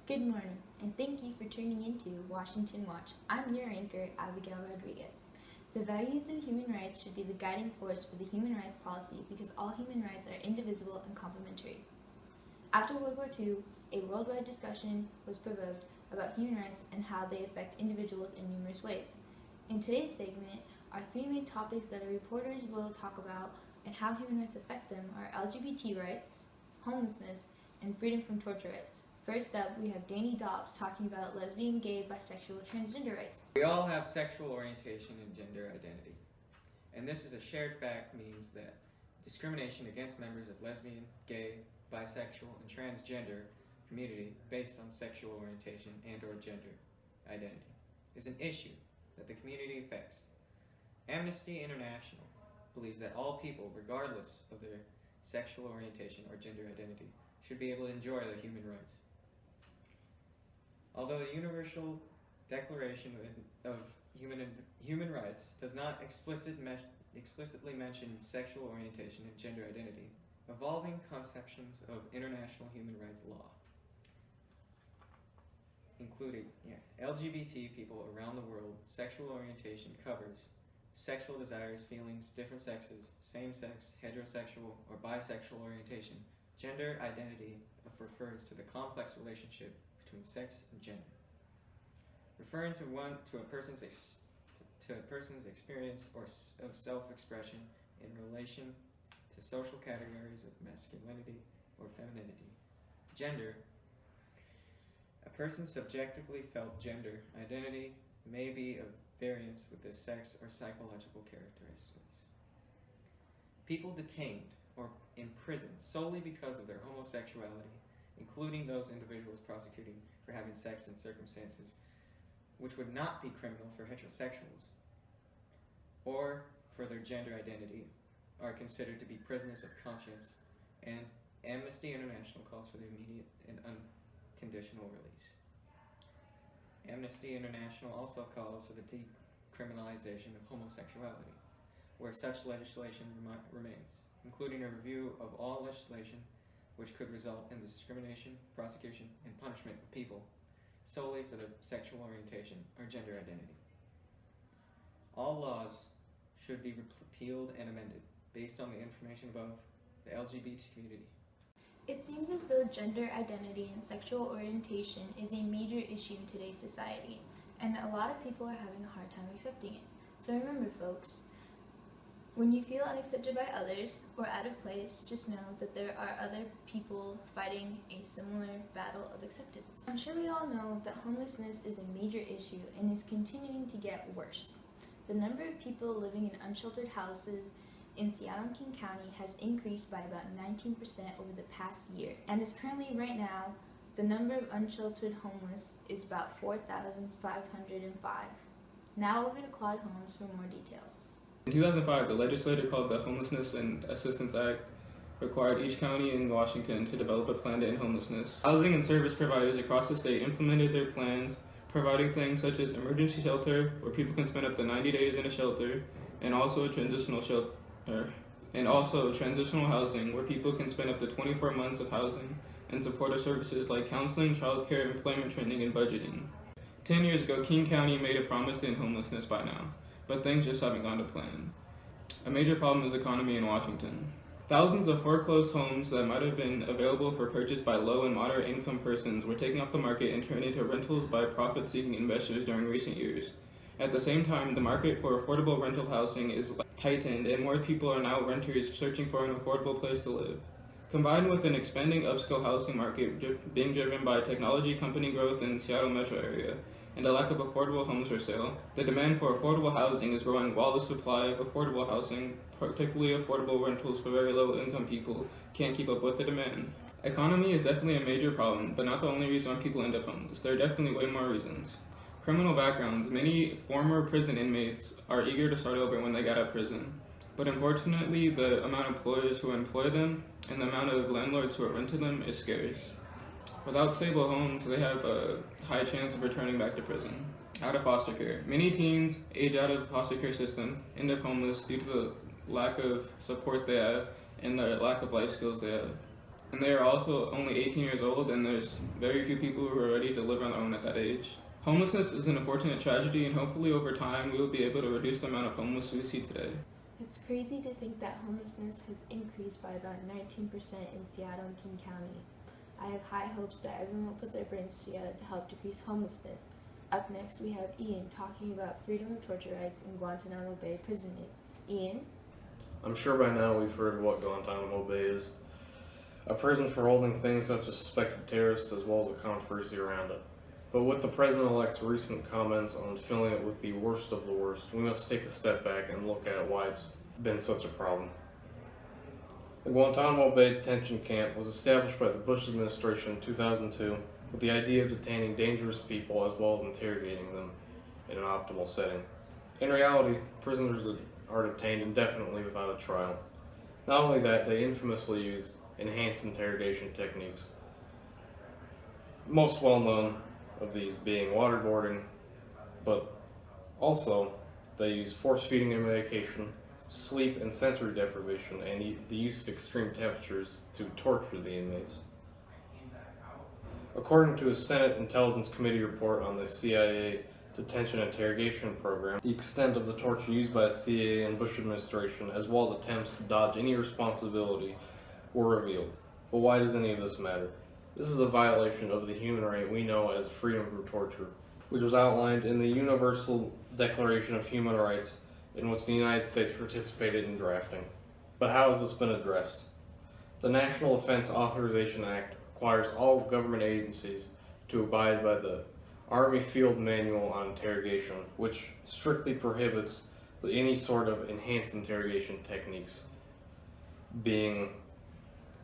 Good morning, and thank you for tuning into Washington Watch. I'm your anchor, Abigail Rodriguez. The values of human rights should be the guiding force for the human rights policy because all human rights are indivisible and complementary. After World War II, a worldwide discussion was provoked about human rights and how they affect individuals in numerous ways. In today's segment, our three main topics that our reporters will talk about and how human rights affect them are LGBT rights, homelessness, and freedom from torture rights. First up, we have Danny Dobbs talking about lesbian, gay, bisexual, transgender rights. We all have sexual orientation and gender identity, and this is a shared fact means that discrimination against members of lesbian, gay, bisexual, and transgender community based on sexual orientation and or gender identity is an issue that the community affects. Amnesty International believes that all people, regardless of their sexual orientation or gender identity, should be able to enjoy their human rights. Although the Universal Declaration of Human Rights does not explicitly mention sexual orientation and gender identity, evolving conceptions of international human rights law, including LGBT people around the world, sexual orientation covers sexual desires, feelings, different sexes, same-sex, heterosexual, or bisexual orientation. Gender identity refers to the complex relationship between sex and gender, referring to a person's experience of self-expression in relation to social categories of masculinity or femininity. Gender, a person's subjectively felt gender identity may be of variance with the sex or psychological characteristics. People detained or imprisoned solely because of their homosexuality, including those individuals prosecuting for having sex in circumstances which would not be criminal for heterosexuals, or for their gender identity, are considered to be prisoners of conscience, and Amnesty International calls for their immediate and unconditional release. Amnesty International also calls for the decriminalization of homosexuality, where such legislation remains, including a review of all legislation which could result in the discrimination, prosecution, and punishment of people solely for their sexual orientation or gender identity. All laws should be repealed and amended based on the information above the LGBT community. It seems as though gender identity and sexual orientation is a major issue in today's society, and a lot of people are having a hard time accepting it. So remember, folks, when you feel unaccepted by others or out of place, just know that there are other people fighting a similar battle of acceptance. I'm sure we all know that homelessness is a major issue and is continuing to get worse. The number of people living in unsheltered houses in Seattle and King County has increased by about 19% over the past year, and is currently right now, the number of unsheltered homeless is about 4,505. Now over to Claude Holmes for more details. In 2005, the legislature called the Homelessness and Assistance Act required each county in Washington to develop a plan to end homelessness. Housing and service providers across the state implemented their plans, providing things such as emergency shelter, where people can spend up to 90 days in a shelter, and also transitional housing, where people can spend up to 24 months of housing, and supportive services like counseling, childcare, employment training, and budgeting. 10 years ago, King County made a promise to end homelessness by now, but things just haven't gone to plan. A major problem is the economy in Washington. Thousands of foreclosed homes that might have been available for purchase by low and moderate income persons were taken off the market and turned into rentals by profit-seeking investors during recent years. At the same time, the market for affordable rental housing is heightened, and more people are now renters searching for an affordable place to live. Combined with an expanding upscale housing market being driven by technology company growth in the Seattle metro area, and a lack of affordable homes for sale, the demand for affordable housing is growing while the supply of affordable housing, particularly affordable rentals for very low-income people, can't keep up with the demand. Economy is definitely a major problem, but not the only reason why people end up homeless. There are definitely way more reasons. Criminal backgrounds. Many former prison inmates are eager to start over when they get out of prison, but unfortunately the amount of employers who employ them and the amount of landlords who rent to them is scarce. Without stable homes, they have a high chance of returning back to prison. Out of foster care. Many teens age out of foster care system, end up homeless due to the lack of support they have and the lack of life skills they have. And they are also only 18 years old, and there's very few people who are ready to live on their own at that age. Homelessness is an unfortunate tragedy, and hopefully over time we will be able to reduce the amount of homeless we see today. It's crazy to think that homelessness has increased by about 19% in Seattle and King County. I have high hopes that everyone will put their brains together to help decrease homelessness. Up next, we have Ian talking about freedom of torture rights in Guantanamo Bay prison mates. Ian? I'm sure by now we've heard of what Guantanamo Bay is. A prison for holding things such as suspected terrorists as well as the controversy around it. But with the President-elect's recent comments on filling it with the worst of the worst, we must take a step back and look at why it's been such a problem. The Guantanamo Bay detention camp was established by the Bush administration in 2002 with the idea of detaining dangerous people as well as interrogating them in an optimal setting. In reality, prisoners are detained indefinitely without a trial. Not only that, they infamously use enhanced interrogation techniques. Most well known of these being waterboarding, but also they use force feeding and medication, sleep and sensory deprivation, and the use of extreme temperatures to torture the inmates. According to a Senate Intelligence Committee report on the CIA detention interrogation program, the extent of the torture used by the CIA and Bush administration, as well as attempts to dodge any responsibility, were revealed. But why does any of this matter? This is a violation of the human right we know as freedom from torture, which was outlined in the Universal Declaration of Human Rights, in which the United States participated in drafting. But how has this been addressed? The National Defense Authorization Act requires all government agencies to abide by the Army Field Manual on Interrogation, which strictly prohibits any sort of enhanced interrogation techniques, being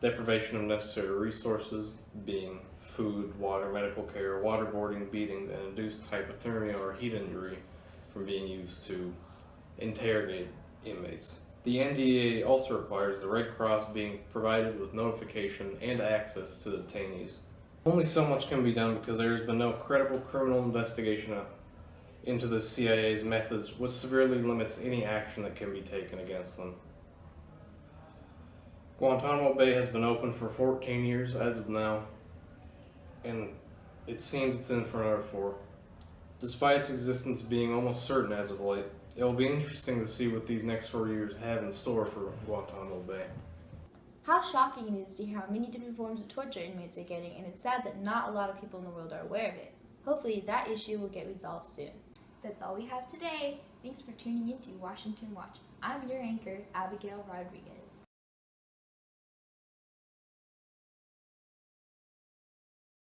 deprivation of necessary resources, being food, water, medical care, waterboarding, beatings, and induced hypothermia or heat injury from being used to interrogate inmates. The NDA also requires the Red Cross being provided with notification and access to the detainees. Only so much can be done because there has been no credible criminal investigation into the CIA's methods, which severely limits any action that can be taken against them. Guantanamo Bay has been open for 14 years as of now, and it seems it's in for another 4. Despite its existence being almost certain as of late, it will be interesting to see what these next 4 years have in store for Guantanamo Bay. How shocking it is to hear how many different forms of torture inmates are getting, and it's sad that not a lot of people in the world are aware of it. Hopefully that issue will get resolved soon. That's all we have today. Thanks for tuning in to Washington Watch. I'm your anchor, Abigail Rodriguez.